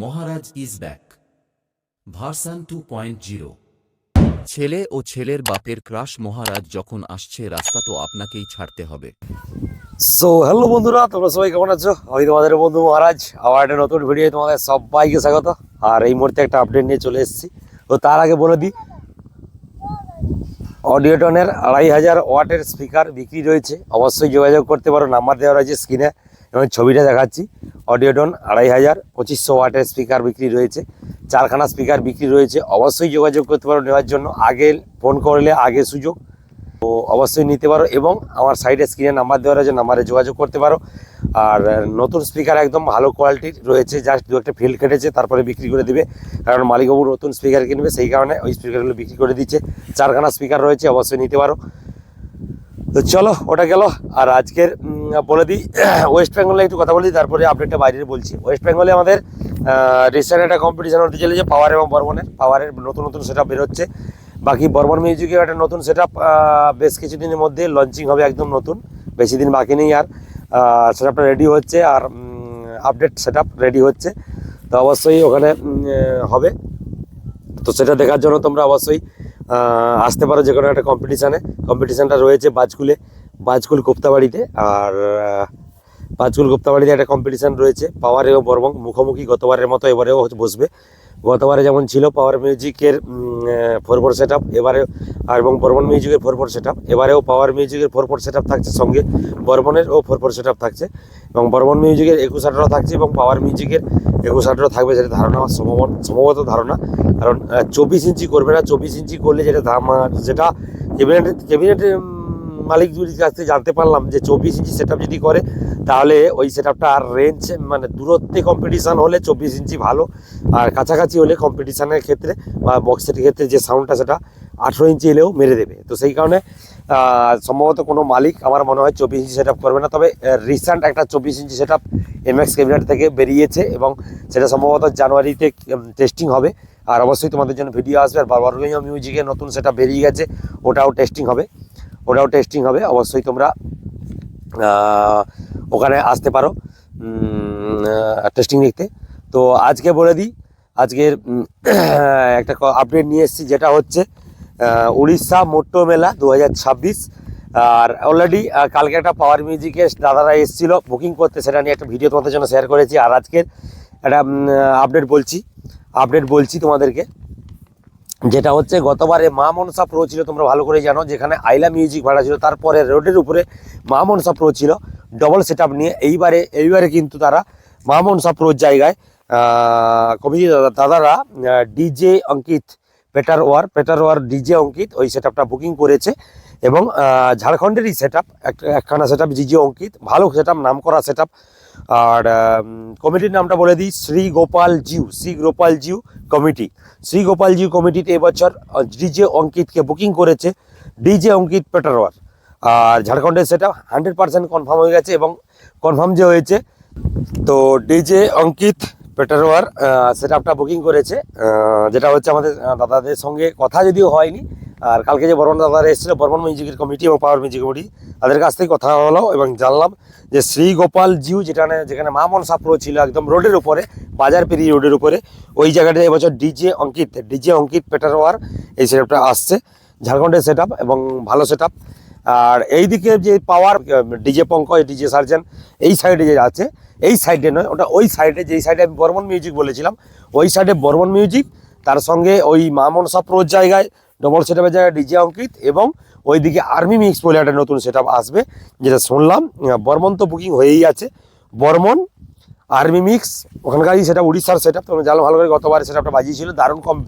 Maharaj is back version 2.0। ছেলে ও ছেলের বাপের ক্রাশ মহারাজ যখন আসছে রাস্তা তো আপনাকেই ছাড়তে হবে। সো হ্যালো বন্ধুরা, তোমরা সবাই কেমন আছো? আমি তোমাদের বন্ধু মহারাজ, আবার একটা নতুন ভিডিও তোমাদের সবাইকে স্বাগত। আর এই মুহূর্তে একটা আপডেট নিয়ে চলে এসেছি। তো তার আগে বলে দিই, অডিওটনের 2500 ওয়াটের স্পিকার বিক্রি রয়েছে। অবশ্যই যোগাযোগ করতে পারো, নাম্বার দেওয়া রয়েছে স্ক্রিনে এবং ছবিটা দেখাচ্ছি। অডিওটন 2500 2500 ওয়াটের স্পিকার বিক্রি রয়েছে, 4খানা স্পিকার বিক্রি রয়েছে। অবশ্যই যোগাযোগ করতে পারো নেওয়ার জন্য, আগে ফোন করলে আগে সুযোগ। তো অবশ্যই নিতে পারো এবং আমার সাইডে স্ক্রিনে নাম্বার দেওয়া রয়েছে, নাম্বারে যোগাযোগ করতে পারো। আর নতুন স্পিকার একদম ভালো কোয়ালিটির রয়েছে, জাস্ট দু একটা ফিল্ড কেটেছে তারপরে বিক্রি করে দিবে, কারণ মালিকবাবু নতুন স্পিকার কিনবে, সেই কারণে ওই স্পিকারগুলো বিক্রি করে দিচ্ছে। 4খানা স্পিকার রয়েছে, অবশ্যই নিতে পারো। তো চলো, ওটা গেল। আর আজকের বলে দিই, ওয়েস্ট বেঙ্গলে একটু কথা বলি, তারপরে আপডেটটা বাইরের বলছি। ওয়েস্ট বেঙ্গলে আমাদের রিসেন্ট একটা কম্পিটিশন হতে চলেছে পাওয়ার এবং পাওয়ারের নতুন নতুন সেট আপ বেরোচ্ছে। বাকি বর্মন মিউজিকের একটা নতুন সেট আপ বেশ কিছুদিনের মধ্যে লঞ্চিং হবে, একদম নতুন, বেশি দিন বাকি নেই। আর সেট আপটা রেডি হচ্ছে, আর আপডেট সেট আপ রেডি হচ্ছে। তো অবশ্যই ওখানে হবে। তো সেটা দেখার জন্য তোমরা অবশ্যই আসতে পারো যে কোনো একটা কম্পিটিশানটা রয়েছে বাজকুল কোপ্তাবাড়িতে। আর বাজকুল কোপ্তাবাড়িতে একটা কম্পিটিশান রয়েছে পাওয়ার এবং বর্মন মুখোমুখি, গতবারের মতো এবারেও বসবে। গতবারে যেমন ছিল পাওয়ার মিউজিকের 4x4 সেট আপ, এবারে এবং বর্মন মিউজিকের 4x4 সেট আপ, এবারেও পাওয়ার মিউজিকের 4x4 সেট আপ থাকছে, সঙ্গে বর্মনেরও 4x4 সেট আপ থাকছে, এবং বর্মন মিউজিকের 2118 থাকছে এবং পাওয়ার মিউজিকের 2118 থাকবে, যেটা ধারণা সম্ভবত ধারণা। কারণ 24 ইঞ্চি করবে না, 24 ইঞ্চি করলে যেটা ক্যাবিনেটের মালিক কাছ থেকে জানতে পারলাম যে 24 ইঞ্চি সেট আপ যদি করে তাহলে ওই সেট আপটা আর রেঞ্জ, মানে দূরত্বে কম্পিটিশান হলে 24 ইঞ্চি ভালো, আর কাছাকাছি হলে কম্পিটিশানের ক্ষেত্রে বা বক্সের ক্ষেত্রে যে সাউন্ডটা সেটা 18 ইঞ্চি এলেও মেরে দেবে। তো সেই কারণে সম্ভবত কোনো মালিক আমার মনে হয় 24 ইঞ্চি সেট আপ করবে না। তবে রিসেন্ট একটা 24 ইঞ্চি সেট আপ এমএক্স ক্যাবিনেট থেকে বেরিয়েছে এবং সেটা সম্ভবত জানুয়ারিতে টেস্টিং হবে। আর অবশ্যই তোমাদের জন্য ভিডিও আসবে। আর বর্গীয় মিউজিকের নতুন সেট আপ বেরিয়ে গেছে, ওটাও টেস্টিং হবে। অবশ্যই তোমরা ওখানে আসতে পারো টেস্টিং দেখতে। তো আজকে বলে দিই, আজকের একটা আপডেট নিয়ে এসেছি, যেটা হচ্ছে উড়িষ্যা মোট্টো মেলা 2026। আর অলরেডি কালকে একটা পাওয়ার মিউজিকের দাদারা এসেছিল বুকিং করতে, সেটা নিয়ে একটা ভিডিও তোমাদের জন্য শেয়ার করেছি। আর আজকের একটা আপডেট বলছি তোমাদেরকে, যেটা হচ্ছে গতবারে মা মনসা প্রো ছিল, তোমরা ভালো করে জানো, যেখানে আইলা মিউজিক ভাড়া ছিল, তারপরে রোডের উপরে মা মনসা প্রো ছিল ডবল সেট আপ নিয়ে। এইবারে কিন্তু তারা মা মনসা প্রোর জায়গায় কমিটি দাদারা ডিজে অঙ্কিত পেটারওয়ার ডিজে অঙ্কিত ওই সেট আপটা বুকিং করেছে। এবং ঝাড়খণ্ডেরই সেট আপ, একখানা সেট আপ ডিজে অঙ্কিত, ভালো সেট আপ, নাম করা সেট আপ। আর কমিটির নামটা বলে দিই, শ্রী গোপাল জিউ কমিটিতে এবছর ডিজে অঙ্কিতকে বুকিং করেছে ডিজে অঙ্কিত পেটারওয়ার। আর ঝাড়খণ্ডের সেটা 100% কনফার্ম হয়ে গেছে, এবং কনফার্ম যে হয়েছে, তো ডিজে অঙ্কিত পেটারওয়ার সেট আপটা বুকিং করেছে। যেটা হচ্ছে আমাদের দাদাদের সঙ্গে কথা যদিও হয়নি, আর কালকে যে বর্মন দাদারা এসেছিল, বর্মন মিউজিকের কমিটি এবং পাওয়ার মিউজিক কমিটি, তাদের কাছ থেকে কথা হলো এবং জানলাম যে শ্রী গোপাল জিউ, যেখানে মা মনসা প্রো ছিল একদম রোডের উপরে, বাজার পেরিয়ে রোডের উপরে, ওই জায়গাটা এবছর ডিজে অঙ্কিত পেটারওয়ার এই সেট আপটা আসছে। ঝাড়খণ্ডের সেট আপ এবং ভালো সেট আপ। আর এইদিকে যে পাওয়ার ডিজে পঙ্কজ, ডিজে সার্জেন, এই সাইডে যে আছে, এই সাইডে নয়, ওটা ওই সাইডে, যেই সাইডে আমি বর্মন মিউজিক বলেছিলাম, ওই সাইডে বর্মন মিউজিক, তার সঙ্গে ওই মা মনসা প্রোর জায়গায় ডবল সেট আপের জায়গায় ডিজে অঙ্কিত, এবং ওইদিকে আর্মি মিক্স বলে একটা নতুন সেট আপ আসবে, যেটা শুনলাম। বর্মন তো বুকিং হয়েই আছে, বর্মন আর্মি মিক্স ওখানকারই সেটা, উড়িষ্যার সেট আপ। তোমরা জানো ভালো করে, গতবারে সেট আপটা বাজিয়েছিল,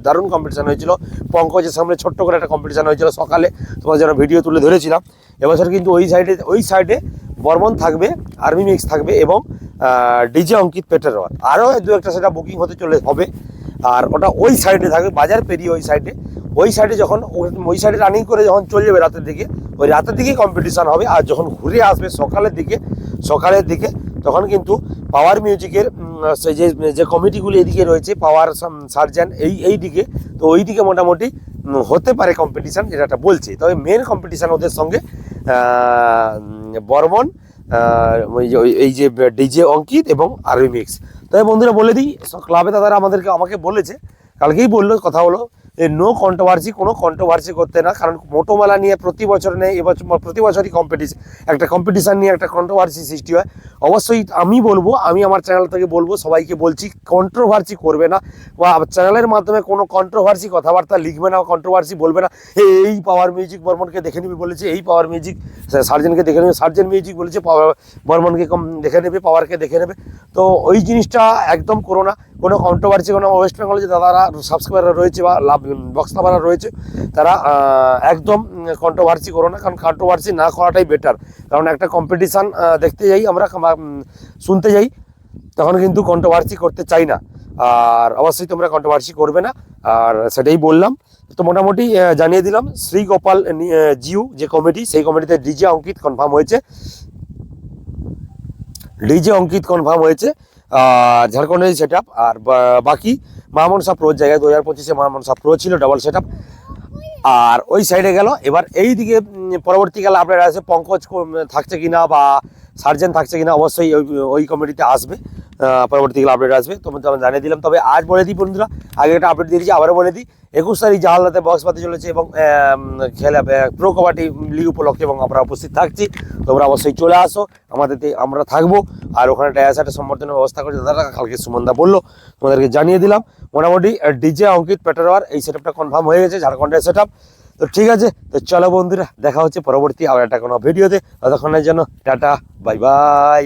দারুণ কম্পিটিশান হয়েছিল। পঙ্কজের সামনে ছোট্ট করে একটা কম্পিটিশান হয়েছিল সকালে, তোমার যেন ভিডিও তুলে ধরেছিলাম। এবছর কিন্তু ওই সাইডে বর্মন থাকবে, আর্মি মিক্স থাকবে, এবং ডিজে অঙ্কিত পেটারওয়ার, আরও দু একটা সেটা বুকিং হবে। আর ওটা ওই সাইডে থাকবে, বাজার পেরিয়ে ওই সাইডে যখন ওই সাইডে রানিং করে যখন চলে যাবে রাতের দিকে কম্পিটিশান হবে। আর যখন ঘুরে আসবে সকালের দিকে তখন কিন্তু পাওয়ার মিউজিকের যে কমিটিগুলি এদিকে রয়েছে, পাওয়ার সার্জেন এই দিকে, তো ওই দিকে মোটামুটি হতে পারে কম্পিটিশান, যেটা বলছে। তবে মেন কম্পিটিশান ওদের সঙ্গে বর্মন, এই যে ডিজে অঙ্কিত এবং আরবি মিক্স। তবে বন্ধুরা বলে দিই, ক্লাবে দাদারা আমাকে বলেছে, কালকেই বললো, কথা হলো, নো কন্ট্রোভার্সি, কোনো কন্ট্রোভার্সি করতে না, কারণ মোটো মেলা নিয়ে প্রতি বছর নেই, এবছর প্রতি বছরই কম্পিটিশান নিয়ে একটা কন্ট্রোভার্সি সৃষ্টি হয়। অবশ্যই আমি আমার চ্যানেল থেকে বলবো, সবাইকে বলছি, কন্ট্রোভার্সি করবে না, বা চ্যানেলের মাধ্যমে কোনো কন্ট্রোভার্সি কথাবার্তা লিখবে না, কন্ট্রোভার্সি বলবে না। এই পাওয়ার মিউজিক বর্মনকে দেখে নিবি বলেছে, এই পাওয়ার মিউজিক সার্জেনকে দেখে নেবে, সার্জেন মিউজিক বলেছে পাওয়ার বর্মনকে দেখে নেবে, পাওয়ারকে দেখে নেবে। তো ওই জিনিসটা একদম করো না, কোনো কন্ট্রোভার্সি, কোনো ওয়েস্ট বেঙ্গলে যে দাদারা সাবস্ক্রাইবার রয়েছে বা বক্স লাভাররা রয়েছে, তারা একদম কন্ট্রোভার্সি করো না, কারণ কন্ট্রোভার্সি না করাটাই বেটার। কারণ একটা কম্পিটিশান দেখতে যাই আমরা, শুনতে যাই, তখন কিন্তু কন্ট্রোভার্সি করতে চাই না। আর অবশ্যই তোমরা কন্ট্রোভার্সি করবে না, আর সেটাই বললাম। তো মোটামুটি জানিয়ে দিলাম। শ্রী গোপাল জিউ যে কমিটি, সেই কমিটিতে ডিজে অঙ্কিত কনফার্ম হয়েছে, ঝাড়খণ্ডের সেট আপ। আর বাকি মামনসা প্রোর জায়গায় 2025-এ মামনসা প্রো ছিল, ডাবল সেট আপ। আর ওই সাইডে গেল। এবার এই দিকে পরবর্তীকালে আপডেট আসে, পঙ্কজ থাকছে কিনা বা সার্জেন থাকছে কিনা, অবশ্যই ওই কমিটিতে আসবে, পরবর্তীকালে আপডেট আসবে, তোমাদের আমি জানিয়ে দিলাম। তবে আজ বলে দিই বন্ধুরা, আগে একটা আপডেট দিয়েছি, আবারও বলে দিই, 21 তারিখ জাহালনাতে বক্স পাতে চলেছে এবং খেলা প্রো কবাডি লিগ উপলক্ষে, এবং আমরা উপস্থিত থাকছি। তোমরা অবশ্যই চলে আসো, আমরা থাকবো। আর ওখানে একটা সম্বর্ধনের ব্যবস্থা করেছে দাদা, কালকে সুমনদা বললো, তোমাদেরকে জানিয়ে দিলাম। মোটামুটি ডিজে অঙ্কিত পেটারওয়ার এই সেট আপটা কনফার্ম হয়ে গেছে, ঝাড়খণ্ডের সেট আপ। তো ঠিক আছে, তো চলো বন্ধুরা, দেখা হচ্ছে পরবর্তী আবার একটা কোনো ভিডিওতে। ততক্ষণের জন্য টাটা, বাই বাই।